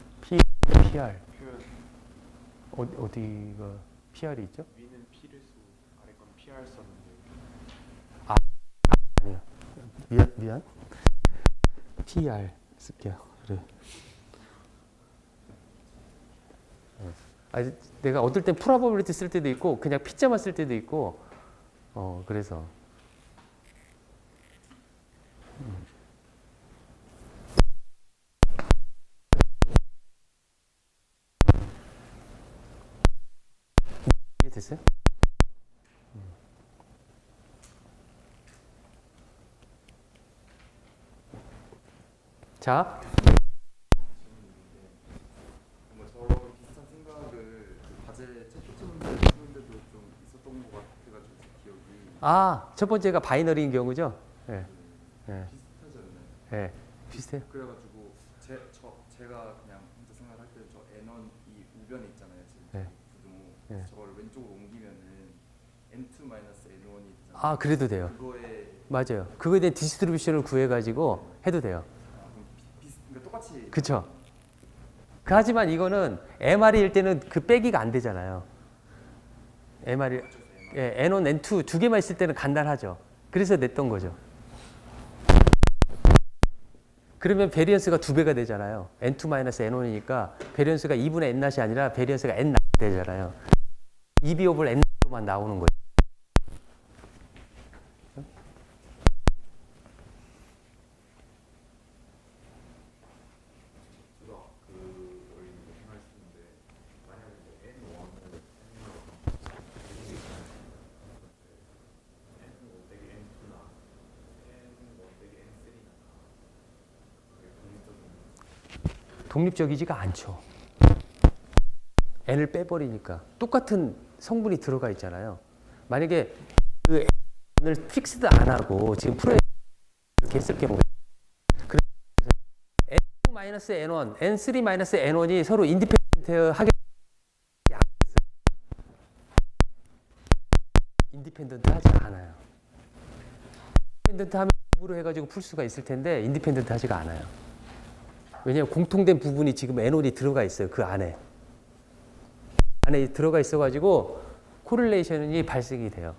PR. 표현 어디가 PR이 있죠? 위는 P를 쓰고 아래 건 PR 썼는데 아니요. 미안. PR 쓸게요. 그래. 내가 어떨 땐 프로바빌리티 쓸 때도 있고 그냥 P자만 쓸 때도 있고 그래서 이해됐어요? 자, 뭔가 저런 비슷한 생각을 그 과제 채토치 문제 푸는데도 좀 있었던 것 같아가지고 제 기억이 첫 번째가 바이너리인 경우죠? 예. 예. 비슷하지 않나요? 예. 비슷해요. 그래가지고 제가 그냥 혼자 생각할 때는 저 N1 이 우변에 있잖아요 지금 네. 부등호 네. 저걸 왼쪽으로 옮기면은 N2-N1이 되잖아요. 그래도 돼요. 그거에 맞아요. 그거에 대한 디스트리뷰션을 구해가지고 해도 돼요. 그럼 그러니까 똑같이 그쵸? 하지만 이거는 MR일 때는 그 빼기가 안 되잖아요. MR이, 예, N1, N2 두 개만 있을 때는 간단하죠. 그래서 냈던 거죠. 그러면 베리언스가 2배가 되잖아요. N2-N1이니까 베리언스가 2분의 N-이 아니라 베리언스가 N 되잖아요. 2비옵을 N로만 나오는 거죠. 독립적이지가 않죠. N을 빼버리니까 똑같은 성분이 들어가 있잖아요. 만약에 그 N을 픽스드 안 하고 지금 프로에 이렇게 했을 경우에 N2-N1, N3-N1이 서로 인디펜던트 하게 인디펜던트 하지 않아요. 인디펜던트 하면 부분으로 해가지고 풀 수가 있을 텐데 인디펜던트 하지가 않아요. 왜냐하면 공통된 부분이 지금 N1이 들어가 있어요. 그 안에 들어가 있어가지고 코릴레이션이 발생이 돼요.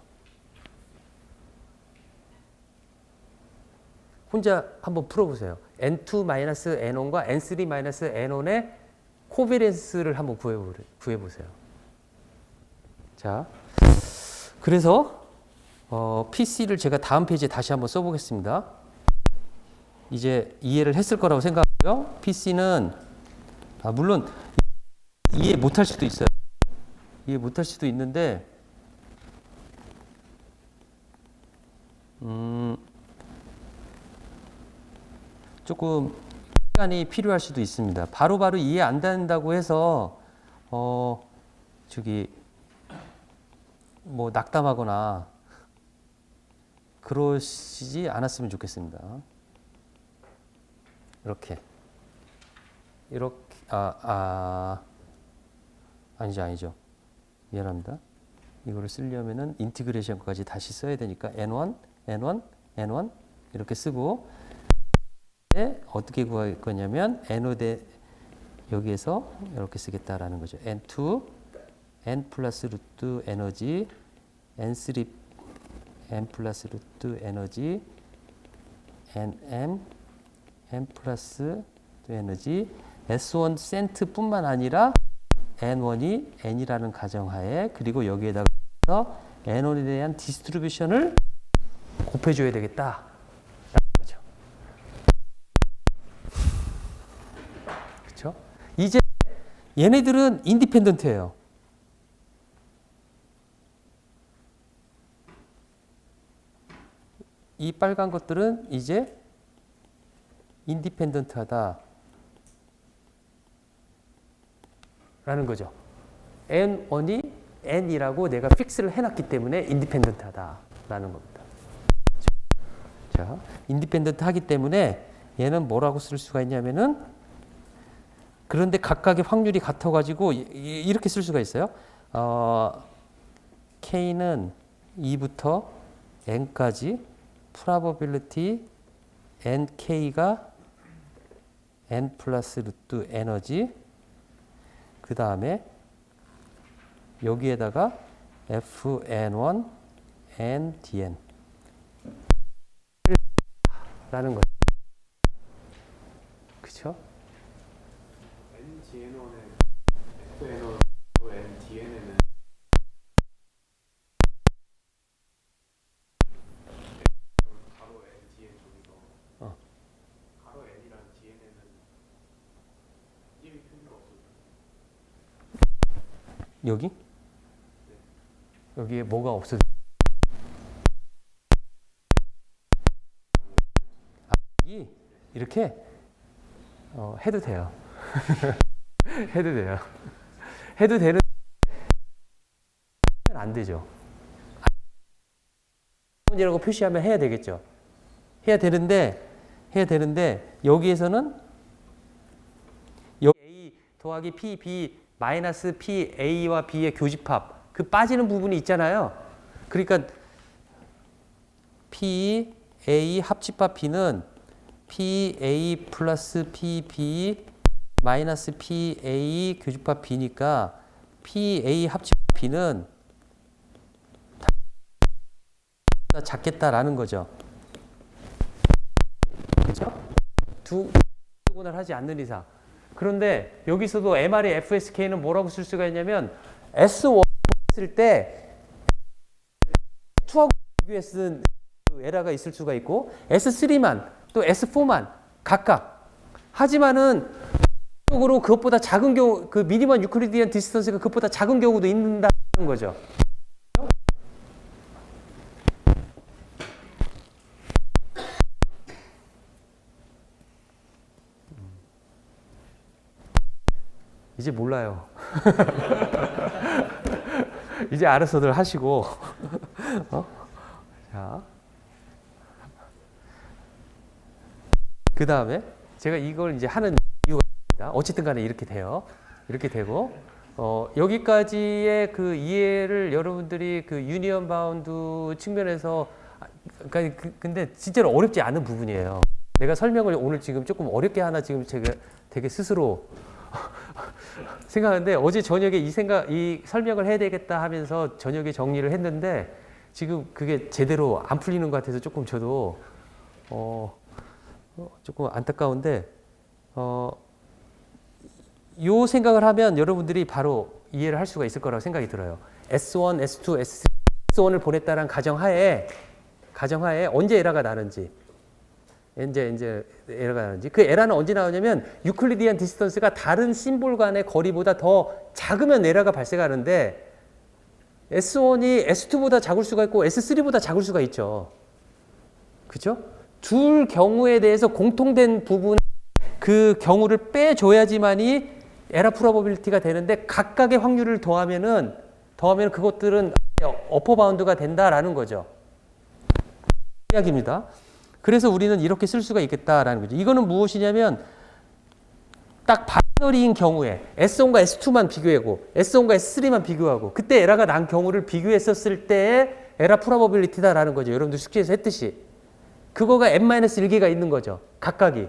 혼자 한번 풀어보세요. N2-N1과 N3-N1의 코비런스를 한번 구해보세요. 자, 그래서 PC를 제가 다음 페이지에 다시 한번 써보겠습니다. 이제 이해를 했을 거라고 생각하고요. PC는 물론 이해 못할 수도 있어요. 이해 못할 수도 있는데 조금 시간이 필요할 수도 있습니다. 바로바로 이해 안 된다고 해서 뭐 낙담하거나 그러시지 않았으면 좋겠습니다. 이렇게 아니죠. 미안합니다. 이거를 쓰려면은 인티그레이션까지 다시 써야 되니까 N1, N1, N1 이렇게 쓰고 어떻게 구할 거냐면 N5 여기에서 이렇게 쓰겠다라는 거죠. N2, N 플러스 루트 에너지, N3, N 플러스 루트 에너지, NM, N 플러스 에너지, S1 센트뿐만 아니라 N1이 N이라는 가정하에 그리고 여기에다가 N1에 대한 디스트리뷰션을 곱해줘야 되겠다. 거죠. 그렇죠? 이제 얘네들은 인디펜던트예요. 이 빨간 것들은 이제 인디펜던트하다 라는 거죠. N1이 N이라고 내가 픽스를 해놨기 때문에 인디펜던트하다 라는 겁니다. 자, 인디펜던트 하기 때문에 얘는 뭐라고 쓸 수가 있냐면은 그런데 각각의 확률이 같아가지고 이렇게 쓸 수가 있어요. K는 2부터 N까지 probability NK가 N 플러스 루트 에너지 그 다음에 여기에다가 FN1 NDN 라는 거죠. 그쵸? NGN1에 FN1, NDN에는 가로 NDN 쪽에서 가로 N이랑 DN에는 1이 필요가 없어요. 여기? 여기에 뭐가 없어져? 이렇게 해도 돼요. 해도 돼요. 해도 되는 안 되죠. 이라고 표시하면 해야 되겠죠. 해야 되는데 여기에서는 A 더하기 P, B 마이너스 P, A와 B의 교집합 그 빠지는 부분이 있잖아요. 그러니까 P, A 합집합 B는 P, A 플러스 P, B 마이너스 P, A 교집합 B니까 P, A 합집합 B는 작겠다라는 거죠. 그렇죠? 두 구분을 하지 않는 이상. 그런데 여기서도 MR의 FSK는 뭐라고 쓸 수가 있냐면 S1 했을 때 S2하고 비교했을 그 에러가 있을 수가 있고 S3만 또 S4만 각각. 하지만은 적으로 그것보다 작은 경우 그 미니멈 유클리디안 디스턴스가 그것보다 작은 경우도 있는다는 거죠. 이제 몰라요. 이제 알아서들 하시고. 자. 그 다음에 제가 이걸 이제 하는 이유가 있습니다. 어쨌든 간에 이렇게 돼요. 이렇게 되고, 여기까지의 그 이해를 여러분들이 그 유니언 바운드 측면에서, 그러니까 근데 진짜로 어렵지 않은 부분이에요. 내가 설명을 오늘 지금 조금 어렵게 하나 지금 제가 되게 스스로 생각하는데 어제 저녁에 이 설명을 해야 되겠다 하면서 저녁에 정리를 했는데 지금 그게 제대로 안 풀리는 것 같아서 조금 저도 조금 안타까운데 요 생각을 하면 여러분들이 바로 이해를 할 수가 있을 거라고 생각이 들어요. S1, S2, S3, S1을 보냈다는 가정하에 언제 에러가 나는지 이제 에러가 나는지 그 에러는 언제 나오냐면 유클리디안 디스턴스가 다른 심볼 간의 거리보다 더 작으면 에러가 발생하는데 S1이 S2보다 작을 수가 있고 S3보다 작을 수가 있죠. 그죠? 둘 경우에 대해서 공통된 부분 그 경우를 빼줘야지만이 에러 프로버빌리티가 되는데 각각의 확률을 더하면 그것들은 어퍼 바운드가 된다라는 거죠. 이야기입니다. 그래서 우리는 이렇게 쓸 수가 있겠다라는 거죠. 이거는 무엇이냐면 딱 바이너리인 경우에 S1과 S2만 비교하고 S1과 S3만 비교하고 그때 에러가 난 경우를 비교했었을 때의 에러 프로버빌리티다라는 거죠. 여러분들 숙제에서 했듯이. 그거가 n-1개가 있는 거죠. 각각이.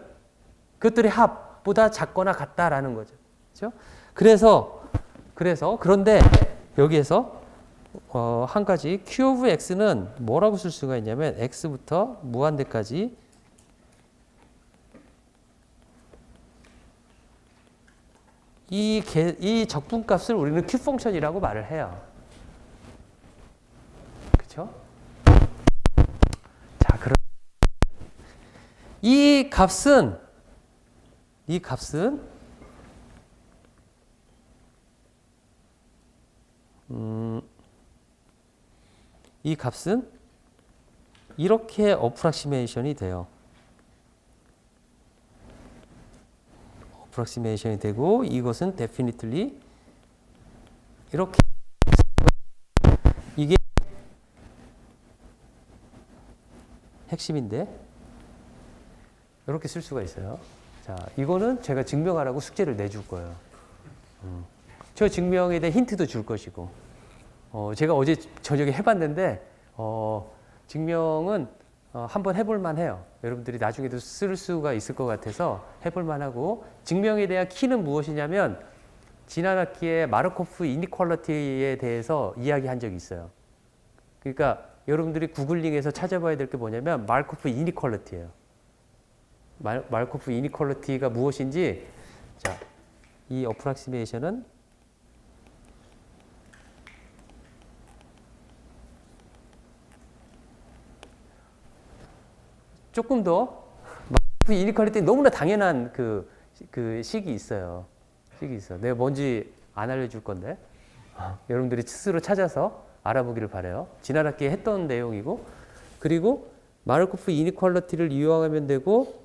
그것들의 합보다 작거나 같다라는 거죠. 그렇죠? 그래서 그런데 여기에서 한 가지 Q of X는 뭐라고 쓸 수가 있냐면 X부터 무한대까지 이 적분값을 우리는 Q 펑션이라고 말을 해요. 그렇죠? 자, 그럼 이 값은 이렇게 어프락시메이션이 돼요. 어프락시메이션이 되고 이것은 definitely 이렇게 이게 핵심인데 이렇게 쓸 수가 있어요. 자, 이거는 제가 증명하라고 숙제를 내줄 거예요. 저 증명에 대한 힌트도 줄 것이고 제가 어제 저녁에 해봤는데 증명은 한번 해볼 만해요. 여러분들이 나중에도 쓸 수가 있을 것 같아서 해볼 만하고 증명에 대한 키는 무엇이냐면 지난 학기에 마르코프 이니퀄리티에 대해서 이야기한 적이 있어요. 그러니까 여러분들이 구글링에서 찾아봐야 될 게 뭐냐면 마르코프 이니퀄리티예요. 마르코프 이니퀄리티가 무엇인지 자, 이 어프락시메이션은 조금 더 마르코프 이니퀄리티 너무나 당연한 그 식이 있어요. 내가 뭔지 안 알려줄 건데 여러분들이 스스로 찾아서 알아보기를 바래요. 지난 학기에 했던 내용이고 그리고 마르코프 이니퀄리티를 이용하면 되고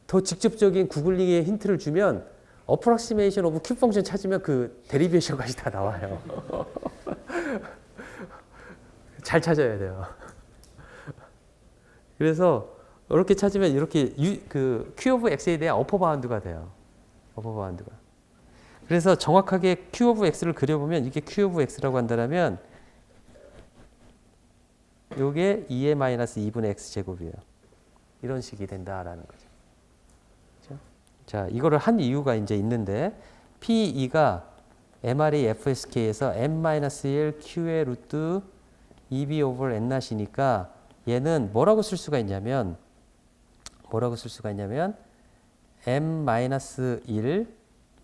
더 직접적인 구글링의 힌트를 주면 어프락시메이션 오브 큐 펑션 찾으면 그 데리베이션까지 다 나와요. 잘 찾아야 돼요. 그래서 이렇게 찾으면 이렇게 그 Q 오브 X에 대한 어퍼 바운드가 돼요. 어퍼 바운드가. 그래서 정확하게 Q 오브 X를 그려보면 이게 Q 오브 X라고 한다면 이게 2의 마이너스 2분의 X 제곱이에요. 이런 식이 된다라는 거죠. 그렇죠? 자, 이거를 한 이유가 이제 있는데 P2가 MRE FSK에서 n-1 Q의 루트 2B 오버 n-이니까 얘는 뭐라고 쓸 수가 있냐면 m-1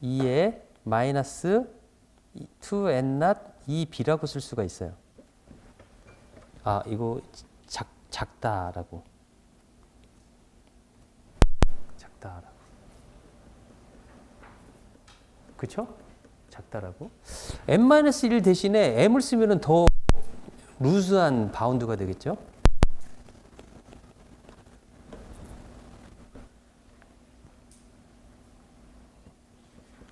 2의 마이너스 2n-not 2b라고 쓸 수가 있어요. 아, 이거 작다라고. 그쵸? 작다라고. n-1 대신에 m을 쓰면은 더 루즈한 바운드가 되겠죠?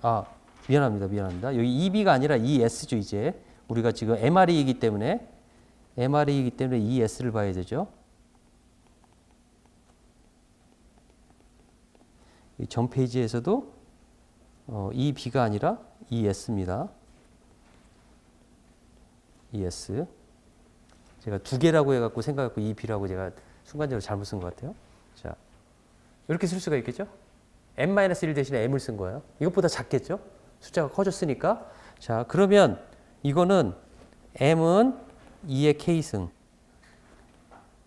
아, 미안합니다. 여기 2b가 아니라 2s죠, 이제. 우리가 지금 MRE이기 때문에 2s를 봐야 되죠. 이 전 페이지에서도 2b가 아니라 2s입니다. 2s. 제가 두 개라고 해갖고 생각했고 2b라고 제가 순간적으로 잘못 쓴 것 같아요. 자, 이렇게 쓸 수가 있겠죠? n-1 대신에 m을 쓴 거예요. 이것보다 작겠죠? 숫자가 커졌으니까. 자, 그러면 이거는 m은 2의 k승,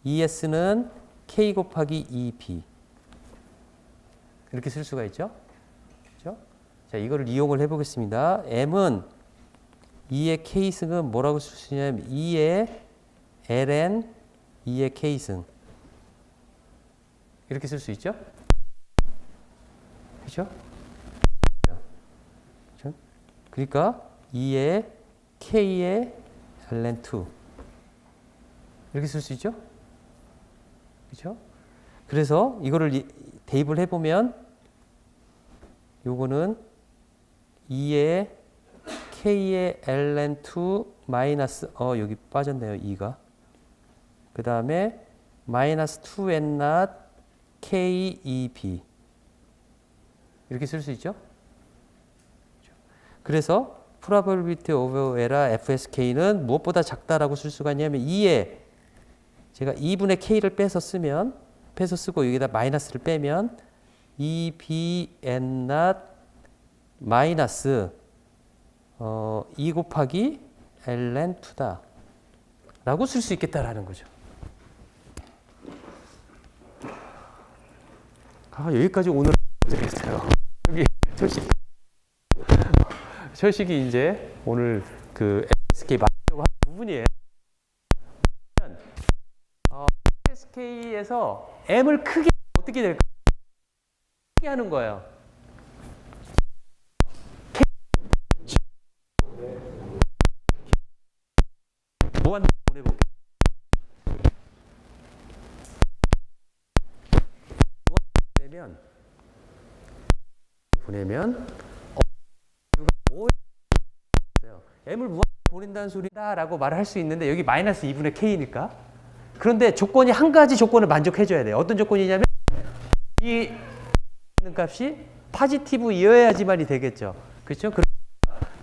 ES는 k 곱하기 2b. 이렇게 쓸 수가 있죠? 그렇죠? 자, 이거를 이용을 해보겠습니다. m은 2의 k승은 뭐라고 쓸 수 있냐면 2의 ln 2의 k승. 이렇게 쓸 수 있죠? 그렇죠? 그러니까 2의 k의 ln2 이렇게 쓸 수 있죠? 그렇죠? 그래서 이거를 대입을 해보면 요거는 2의 k의 ln2 마이너스 여기 빠졌네요. 2가. 그 다음에 마이너스 2n not k 2b 이렇게 쓸 수 있죠? 그래서 probability of error fsk는 무엇보다 작다라고 쓸 수가 있냐면 2에 제가 2분의 k를 빼서 쓰고 여기다 마이너스를 빼면 2b n not 마이너스 2 곱하기 ln 2다 라고 쓸 수 있겠다라는 거죠. 여기까지 오늘 되겠어요. 여기 철식이 이제 오늘 그 FSK 맞추려고 한 부분이에요. FSK에서 M을 크게 어떻게 될까? 크게 하는 거예요. 무한 보내볼게요. 보내면 M을 무한 보낸다는 소리다라고 말을 할 수 있는데 여기 마이너스 2분의 K니까 그런데 조건이 한 가지 조건을 만족해줘야 돼요. 어떤 조건이냐면 이 있는 값이 포지티브이어야지만이 되겠죠. 그렇죠?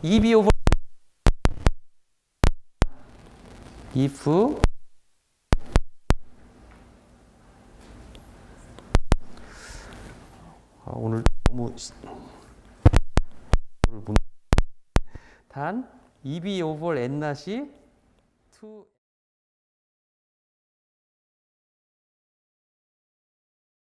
2b 오버 if 오늘 너무 단 2b over n 낫이 2